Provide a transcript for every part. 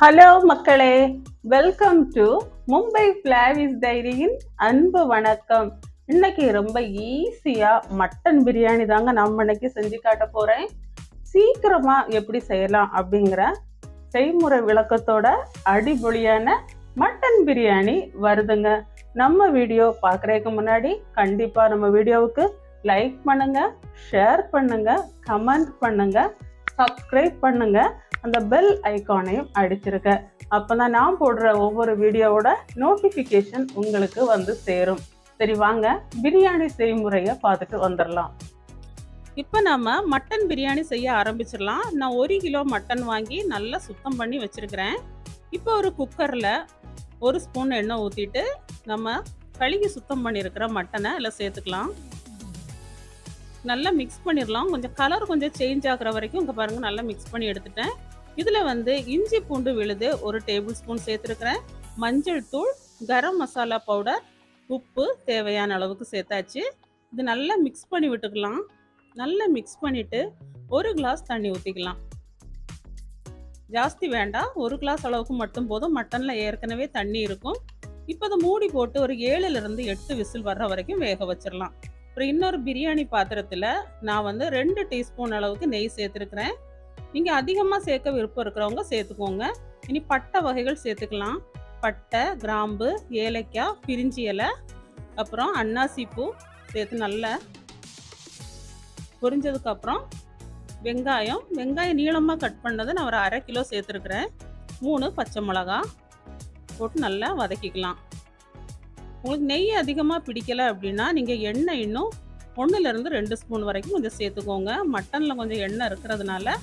Hello மக்களே, welcome to Mumbai ஃபிளாவிஸ் டைரியின் அன்பு வணக்கம். இன்னைக்கு ரொம்ப ஈஸியா மட்டன் பிரியாணி தாங்க நம்ம இன்னைக்கு செஞ்சு காட்ட போறேன். சீக்கிரமா எப்படி செய்யலாம் அப்படிங்கிற செய்முறை விளக்கத்தோட அடிப்பொலியான மட்டன் பிரியாணி வருதுங்க. நம்ம வீடியோ பார்க்கறதுக்கு முன்னாடி கண்டிப்பா நம்ம வீடியோவுக்கு லைக் பண்ணுங்க, ஷேர் பண்ணுங்க, கமெண்ட் பண்ணுங்க, சப்ஸ்கிரைப் பண்ணுங்க, அந்த பெல் ஐகானையும் அடிச்சிருக்க. அப்பதான் நான் போடுற ஒவ்வொரு வீடியோவோட நோட்டிபிகேஷன் உங்களுக்கு வந்து சேரும். சரி வாங்க பிரியாணி செய்முறையை பார்த்துட்டு வந்துடலாம். இப்போ நம்ம மட்டன் பிரியாணி செய்ய ஆரம்பிச்சிடலாம். நான் 1 கிலோ மட்டன் வாங்கி நல்லா சுத்தம் பண்ணி வச்சிருக்கிறேன். இப்போ ஒரு குக்கரில் 1 ஸ்பூன் எண்ணெய் ஊற்றிட்டு நம்ம கழுகி சுத்தம் பண்ணியிருக்கிற மட்டனை அதில் சேர்த்துக்கலாம். நல்லா மிக்ஸ் பண்ணிடலாம். கொஞ்சம் கலர் கொஞ்சம் சேஞ்ச் ஆகிற வரைக்கும் இங்கே பாருங்கள் நல்லா மிக்ஸ் பண்ணி எடுத்துட்டேன். இதில் வந்து இஞ்சி பூண்டு விழுது 1 டேபிள் ஸ்பூன் சேர்த்துருக்கிறேன். மஞ்சள் தூள், கரம் மசாலா பவுடர், உப்பு தேவையான அளவுக்கு சேர்த்தாச்சு. இது நல்லா மிக்ஸ் பண்ணி விட்டுக்கலாம். நல்லா மிக்ஸ் பண்ணிவிட்டு 1 கிளாஸ் தண்ணி ஊற்றிக்கலாம். ஜாஸ்தி வேண்டாம், 1 கிளாஸ் அளவுக்கு மட்டும் போதும். மட்டனில் ஏற்கனவே தண்ணி இருக்கும். இப்போ அதை மூடி போட்டு ஒரு 7லிருந்து 8 விசில் வர்ற வரைக்கும் வேக வச்சிடலாம். அப்புறம் இன்னொரு பிரியாணி பாத்திரத்தில் நான் வந்து 2 டீஸ்பூன் அளவுக்கு நெய் சேர்த்துருக்கிறேன். நீங்கள் அதிகமாக சேர்க்க விருப்பம் இருக்கிறவங்க சேர்த்துக்கோங்க. இனி பட்டை வகைகள் சேர்த்துக்கலாம். பட்டை, கிராம்பு, ஏலக்காய், பிரிஞ்சி இலை, அப்புறம் அன்னாசி பூ சேர்த்து நல்லா பொரிஞ்சதுக்கப்புறம் வெங்காயம் நீளமாக கட் பண்ணதை நான் ஒரு 1/2 கிலோ சேர்த்துருக்குறேன். 3 பச்சை மிளகா போட்டு நல்லா வதக்கிக்கலாம். உங்களுக்கு நெய் அதிகமாக பிடிக்கலை அப்படின்னா நீங்கள் எண்ணெய் இன்னும் 1லிருந்து 2 ஸ்பூன் வரைக்கும் கொஞ்சம் சேர்த்துக்கோங்க. மட்டனில் கொஞ்சம் எண்ணெய் இருக்கிறதுனால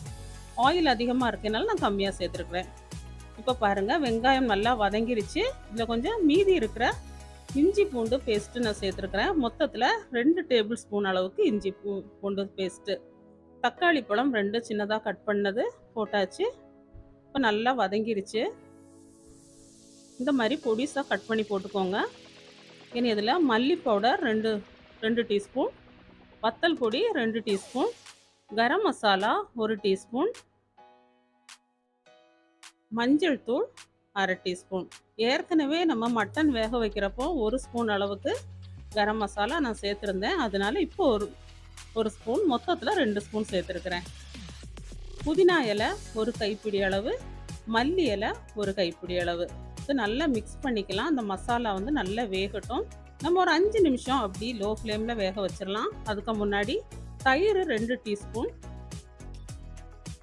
ஆயில் அதிகமாக இருக்கனால நான் கம்மியாக சேர்த்துருக்குறேன். இப்போ பாருங்கள் வெங்காயம் நல்லா வதங்கிருச்சு. இதில் கொஞ்சம் மீதி இருக்கிற இஞ்சி பூண்டு பேஸ்ட்டு நான் சேர்த்துருக்குறேன். மொத்தத்தில் 2 டேபிள் ஸ்பூன் அளவுக்கு இஞ்சி பூண்டு பேஸ்ட்டு. தக்காளி பழம் 2 சின்னதாக கட் பண்ணது போட்டாச்சு. இப்போ நல்லா வதங்கிருச்சு. இந்த மாதிரி பொடிசாக கட் பண்ணி போட்டுக்கோங்க. இனி இதில் மல்லி பவுடர் 2 டீஸ்பூன், வத்தல் பொடி 2 டீஸ்பூன், கரம் மசாலா 1 டீஸ்பூன், மஞ்சள் தூள் 1/2 டீஸ்பூன். ஏற்கனவே நம்ம மட்டன் வேக வைக்கிறப்போ 1 ஸ்பூன் அளவுக்கு கரம் மசாலா நான் சேர்த்துருந்தேன். அதனால இப்போ ஒரு ஸ்பூன், மொத்தத்தில் 2 ஸ்பூன் சேர்த்துருக்குறேன். புதினா இலை 1 கைப்பிடி அளவு, மல்லி இலை 1 கைப்பிடி அளவு. இது நல்லா மிக்ஸ் பண்ணிக்கலாம். அந்த மசாலா வந்து நல்லா வேகட்டும். நம்ம ஒரு 5 நிமிஷம் அப்படி லோ ஃப்ளேமில் வேக வச்சிடலாம். அதுக்கு முன்னாடி தயிர் 2 டீஸ்பூன்.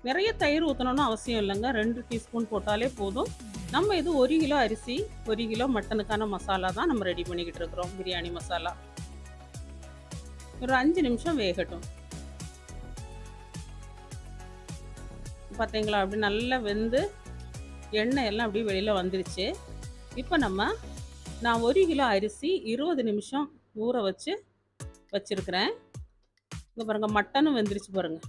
நிறைய தயிர் ஊற்றணும்னு அவசியம் இல்லைங்க, 2 டீஸ்பூன் போட்டாலே போதும். நம்ம இது 1 கிலோ அரிசி 1 கிலோ மட்டனுக்கான மசாலா தான் நம்ம ரெடி பண்ணிக்கிட்டு இருக்கிறோம், பிரியாணி மசாலா. ஒரு 5 நிமிஷம் வேகட்டும். பார்த்தீங்களா அப்படி நல்லா வெந்து எண்ணெய் எல்லாம் அப்படியே வெளியில் வந்துருச்சு. இப்போ நான் 1 கிலோ அரிசி 20 நிமிஷம் ஊற வச்சுருக்கிறேன். இங்கே பாருங்கள் மட்டனும் வெந்துருச்சு பாருங்கள்.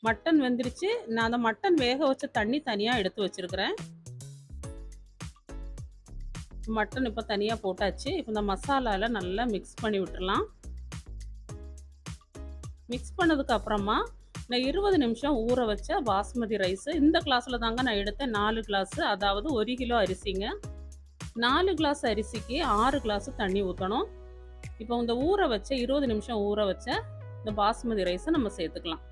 மட்டன் வெந்துருச்சு. நான் அந்த மட்டன் வேக வச்ச தண்ணி தனியாக எடுத்து வச்சுருக்கிறேன். மட்டன் இப்போ தனியாக போட்டாச்சு. இப்போ இந்த மசாலாவில் நல்லா மிக்ஸ் பண்ணி விட்டுடலாம். மிக்ஸ் பண்ணதுக்கு அப்புறமா நான் 20 நிமிஷம் ஊற வச்ச பாஸ்மதி ரைஸு இந்த கிளாஸில் தாங்க நான் எடுத்தேன். 4 கிளாஸு, அதாவது 1 கிலோ அரிசிங்க. 4 கிளாஸ் அரிசிக்கு 6 கிளாஸு தண்ணி ஊற்றணும். இப்போ இந்த 20 நிமிஷம் ஊற வச்ச இந்த பாஸ்மதி ரைஸை நம்ம சேர்த்துக்கலாம்.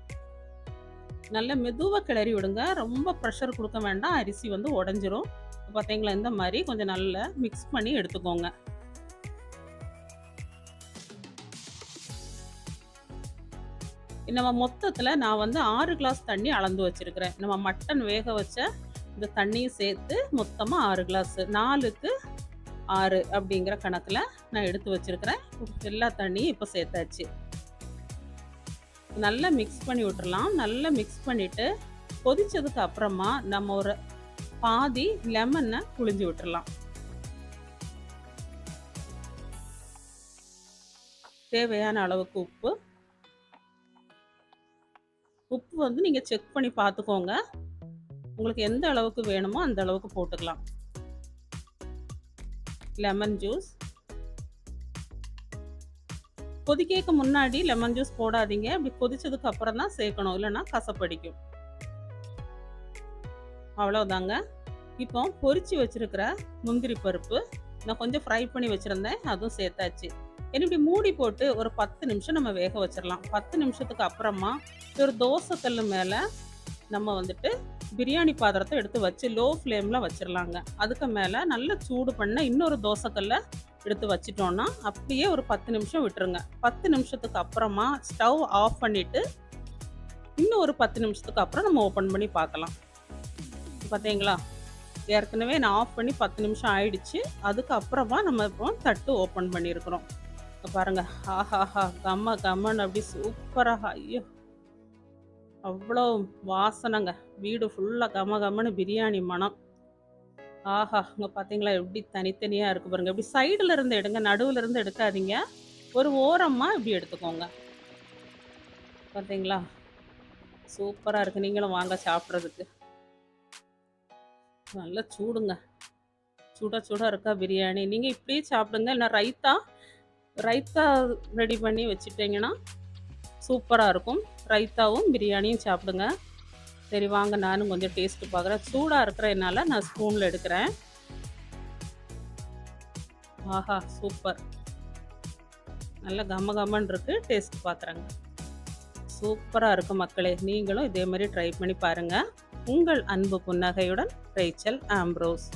நல்லா மெதுவாக கிளறி விடுங்க, ரொம்ப ப்ரெஷர் கொடுக்க வேண்டாம், அரிசி வந்து உடஞ்சிரும். பார்த்தீங்களா இந்த மாதிரி கொஞ்சம் நல்லா மிக்ஸ் பண்ணி எடுத்துக்கோங்க. நம்ம மொத்தத்தில் நான் வந்து 6 கிளாஸ் தண்ணி அளந்து வச்சுருக்கிறேன். நம்ம மட்டன் வேக வச்ச இந்த தண்ணியும் சேர்த்து மொத்தமாக 6 கிளாஸு, 4க்கு 6 அப்படிங்கிற கணக்கில் நான் எடுத்து வச்சுருக்கிறேன். எல்லா தண்ணியும் இப்போ சேர்த்தாச்சு. நல்லா மிக்ஸ் பண்ணி விட்டுறலாம். நல்லா மிக்ஸ் பண்ணிவிட்டு கொதித்ததுக்கு அப்புறமா நம்ம ஒரு பாதி லெமனை புழிஞ்சு விட்டுறலாம். தேவையான அளவுக்கு உப்பு வந்து நீங்கள் செக் பண்ணி பார்த்துக்கோங்க. உங்களுக்கு எந்த அளவுக்கு வேணுமோ அந்த அளவுக்கு போட்டுக்கலாம். லெமன் ஜூஸ் கொதிக்க முன்னாடி லெமன் ஜூஸ் போடாதீங்க. அப்படி கொதிச்சதுக்கு அப்புறம் தான் சேர்க்கணும், இல்லைன்னா கசப்படிக்கும். அவ்வளோதாங்க. இப்போ பொரிச்சு வச்சிருக்கிற முந்திரி பருப்பு நான் கொஞ்சம் ஃப்ரை பண்ணி வச்சுருந்தேன், அதுவும் சேர்த்தாச்சு. இனி இப்படி மூடி போட்டு ஒரு 10 நிமிஷம் நம்ம வேக வச்சிடலாம். 10 நிமிஷத்துக்கு அப்புறமா ஒரு தோசை கல் மேலே நம்ம வந்துட்டு பிரியாணி பாத்திரத்தை எடுத்து வச்சு லோ ஃப்ளேமில் வச்சிடலாங்க. அதுக்கு மேலே நல்லா சூடு பண்ண இன்னொரு தோசைக்கல்லை எடுத்து வச்சிட்டோன்னா அப்படியே ஒரு 10 நிமிஷம் விட்டுருங்க. 10 நிமிஷத்துக்கு அப்புறமா ஸ்டவ் ஆஃப் பண்ணிவிட்டு இன்னும் ஒரு 10 நிமிஷத்துக்கு அப்புறம் நம்ம ஓப்பன் பண்ணி பார்க்கலாம். பார்த்தீங்களா, ஏற்கனவே நான் ஆஃப் பண்ணி 10 நிமிஷம் ஆயிடுச்சு. அதுக்கப்புறமா நம்ம இப்போ தட்டு ஓப்பன் பண்ணியிருக்கிறோம். இப்போ பாருங்கள், ஆஹாஹா கம்ம கம்மன்னு அப்படி சூப்பராக, ஐயோ அவ்வளோ வாசனைங்க. வீடு ஃபுல்லாக கம கம்மன்னு பிரியாணி மனம். ஆஹா, இங்கே பார்த்தீங்களா எப்படி தனித்தனியாக இருக்குது பாருங்கள். இப்படி சைடில் இருந்து எடுங்க, நடுவில் இருந்து எடுக்காதீங்க. ஒரு ஓரமாக இப்படி எடுத்துக்கோங்க. பார்த்தீங்களா, சூப்பராக இருக்குது. நீங்களும் வாங்க சாப்பிட்றதுக்கு. நல்லா சூடுங்க, சுட சுட இருக்கா பிரியாணி. நீங்கள் இப்படியே சாப்பிடுங்க. இல்லை ரைத்தா ரைத்தா ரெடி பண்ணி வச்சுட்டிங்கன்னா சூப்பராக இருக்கும். ரைத்தாவும் பிரியாணியும் சாப்பிடுங்க. சரி வாங்க, நானும் கொஞ்சம் டேஸ்ட்டு பார்க்குறேன். சூடாக இருக்கிறதுனால நான் ஸ்பூனில் எடுக்கிறேன். ஆஹா சூப்பர், நல்லா கம்ம கம்மன்னு இருக்குது. டேஸ்ட் பார்க்குறேங்க, சூப்பராக இருக்குது மக்களே. நீங்களும் இதே மாதிரி ட்ரை பண்ணி பாருங்கள். உங்கள் அன்பு புன்னகையுடன் ரேச்சல் ஆம்ப்ரோஸ்.